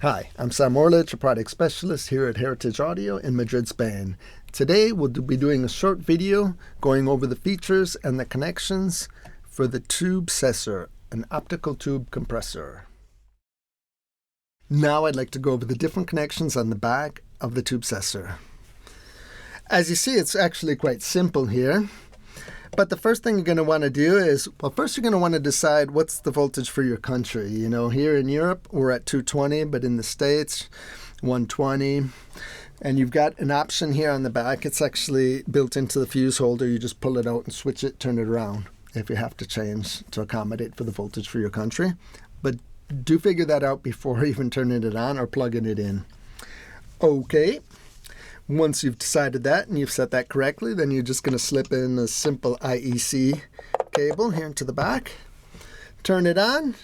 Hi, I'm Sam Orlich, a product specialist here at Heritage Audio in Madrid, Spain. Today we'll be doing a short video going over the features and the connections for the TUBESESSOR, an optical tube compressor. Now I'd like to go over the different connections on the back of the TUBESESSOR. As you see, it's actually quite simple here. But the first thing you're going to want to do is, well, first you're going to want to decide what's the voltage for your country. You know, here in Europe, we're at 220, but in the States, 120. And you've got an option here on the back. It's actually built into the fuse holder. You just pull it out and switch it, turn it around if you have to change to accommodate for the voltage for your country. But do figure that out before even turning it on or plugging it in. Okay. Once you've decided that and you've set that correctly, then you're just going to slip in a simple IEC cable here into the back, turn it on,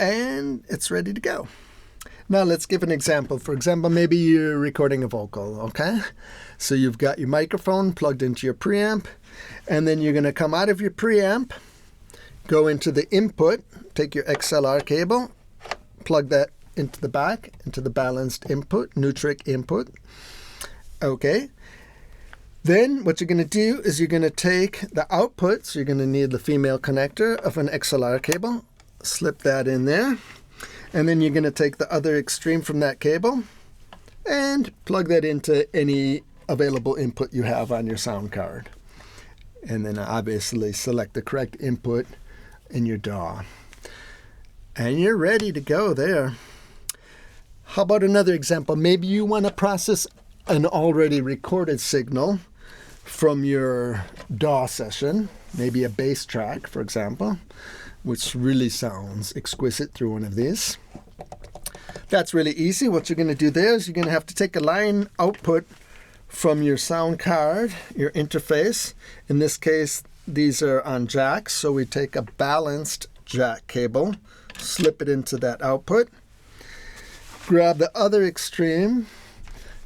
and it's ready to go. Now let's give an example. For example, maybe you're recording a vocal, okay? So you've got your microphone plugged into your preamp, and then you're going to come out of your preamp, go into the input, take your XLR cable, plug that into the back, into the balanced input, Nutric input. Okay. Then what you're going to do is you're going to take the output, so you're going to need the female connector of an XLR cable, slip that in there, and then you're going to take the other extreme from that cable and plug that into any available input you have on your sound card. And then obviously select the correct input in your DAW. And you're ready to go there. How about another example? Maybe you want to process an already recorded signal from your DAW session, maybe a bass track, for example, which really sounds exquisite through one of these. That's really easy. What you're going to do there is you're going to have to take a line output from your sound card, your interface. In this case, these are on jacks, so we take a balanced jack cable, slip it into that output, grab the other extreme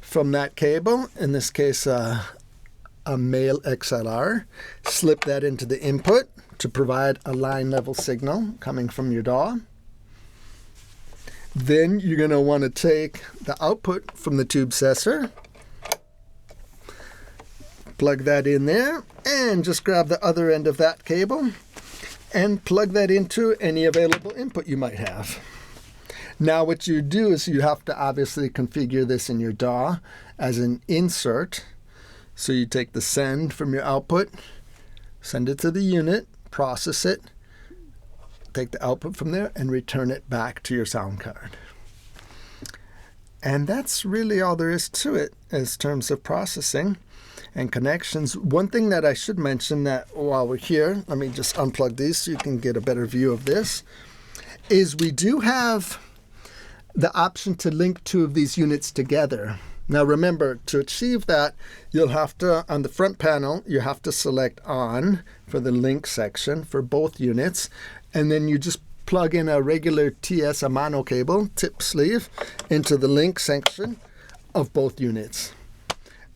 from that cable, in this case a male XLR, slip that into the input to provide a line level signal coming from your DAW. Then you're going to want to take the output from the TUBESESSOR, plug that in there, and just grab the other end of that cable and plug that into any available input you might have. Now what you do is you have to obviously configure this in your DAW as an insert. So you take the send from your output, send it to the unit, process it, take the output from there, and return it back to your sound card. And that's really all there is to it as terms of processing and connections. One thing that I should mention that while we're here, let me just unplug these so you can get a better view of this, is we do have the option to link two of these units together. Now remember, to achieve that, you'll have to, on the front panel, you have to select on for the link section for both units, and then you just plug in a regular TS Amano cable, tip sleeve, into the link section of both units.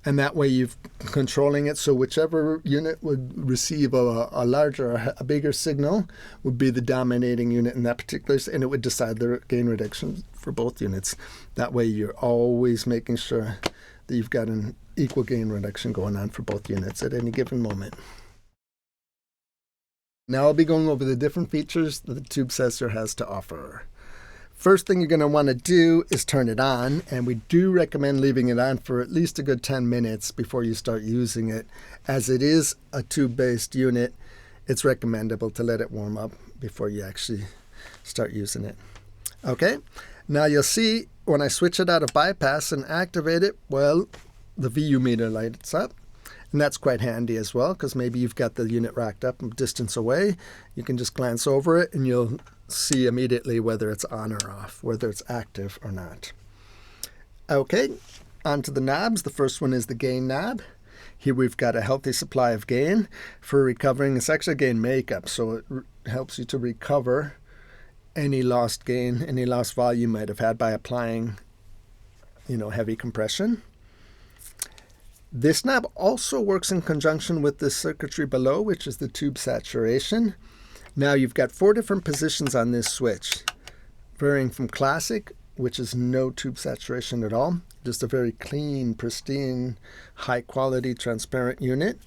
And that way you're controlling it, so whichever unit would receive a larger or a bigger signal would be the dominating unit in that particular, and it would decide the gain reduction for both units. That way you're always making sure that you've got an equal gain reduction going on for both units at any given moment. Now I'll be going over the different features that the TUBESESSOR has to offer. First thing you're going to want to do is turn it on, and we do recommend leaving it on for at least a good 10 minutes before you start using it. As it is a tube-based unit, it's recommendable to let it warm up before you actually start using it. Okay, now you'll see when I switch it out of bypass and activate it, well, the VU meter lights up. And that's quite handy as well, because maybe you've got the unit racked up a distance away. You can just glance over it and you'll see immediately whether it's on or off, whether it's active or not. Okay, onto the knobs. The first one is the gain knob. Here we've got a healthy supply of gain for recovering. It's actually gain makeup, so it helps you to recover any lost gain, any lost volume you might have had by applying, heavy compression. This knob also works in conjunction with the circuitry below, which is the tube saturation. Now you've got 4 different positions on this switch. varying from classic, which is no tube saturation at all, just a very clean, pristine, high-quality, transparent unit.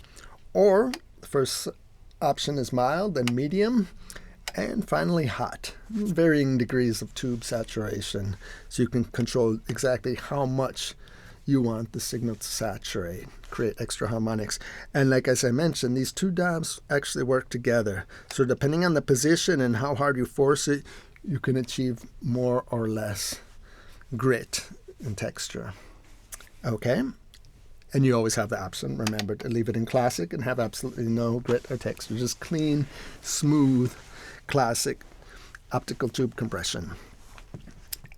Or the first option is mild, then medium, and finally hot. Varying degrees of tube saturation, so you can control exactly how much you want the signal to saturate, create extra harmonics. And like as I mentioned, these two knobs actually work together. So depending on the position and how hard you force it, you can achieve more or less grit and texture. Okay? And you always have the option, remember, to leave it in classic and have absolutely no grit or texture. Just clean, smooth, classic optical tube compression.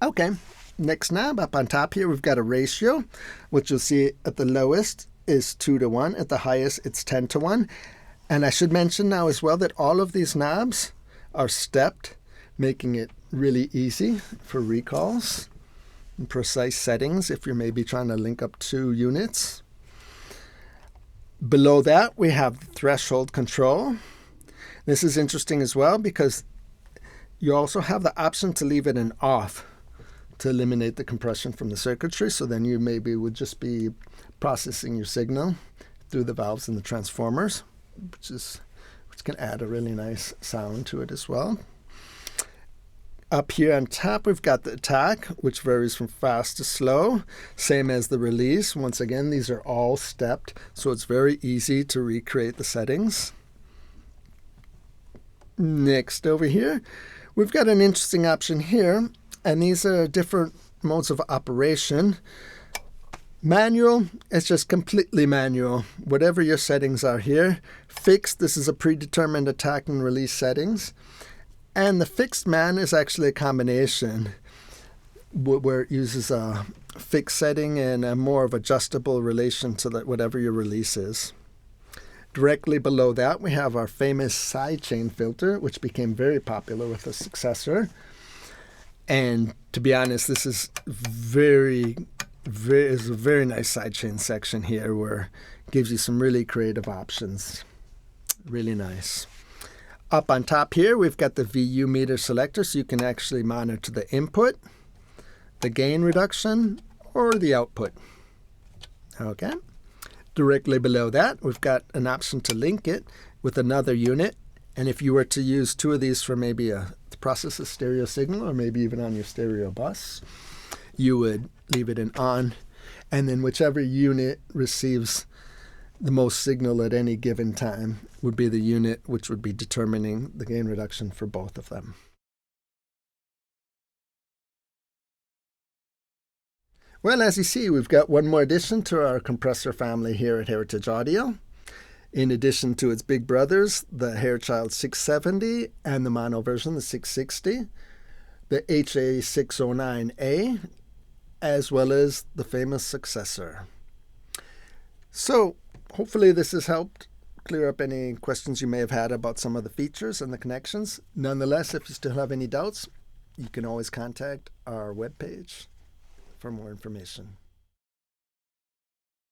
Okay, next knob up on top here, we've got a ratio, which you'll see at the lowest is 2:1. At the highest, it's 10:1. And I should mention now as well that all of these knobs are stepped, making it really easy for recalls and precise settings if you're maybe trying to link up two units. Below that, we have the threshold control. This is interesting as well because you also have the option to leave it in off to eliminate the compression from the circuitry. So then you maybe would just be processing your signal through the valves and the transformers, which can add a really nice sound to it as well. Up here on top, we've got the attack, which varies from fast to slow, same as the release. Once again, these are all stepped, so it's very easy to recreate the settings. Next over here, we've got an interesting option here, and these are different modes of operation. Manual, it's just completely manual. Whatever your settings are here. Fixed, this is a predetermined attack and release settings. And the fixed man is actually a combination where it uses a fixed setting and a more of adjustable relation to whatever your release is. Directly below that, we have our famous sidechain filter, which became very popular with the successor. And to be honest, this is a very nice sidechain section here where it gives you some really creative options. Really nice. Up on top here, we've got the VU meter selector, so you can actually monitor the input, the gain reduction, or the output. Okay. Directly below that, we've got an option to link it with another unit. And if you were to use two of these for maybe to process a stereo signal, or maybe even on your stereo bus, you would leave it in on. And then whichever unit receives the most signal at any given time would be the unit which would be determining the gain reduction for both of them. Well, as you see, we've got one more addition to our compressor family here at Heritage Audio. In addition to its big brothers, the Hairchild 670 and the mono version, the 660, the HA609A, as well as the famous successor. So, hopefully this has helped clear up any questions you may have had about some of the features and the connections. Nonetheless, if you still have any doubts, you can always contact our webpage for more information.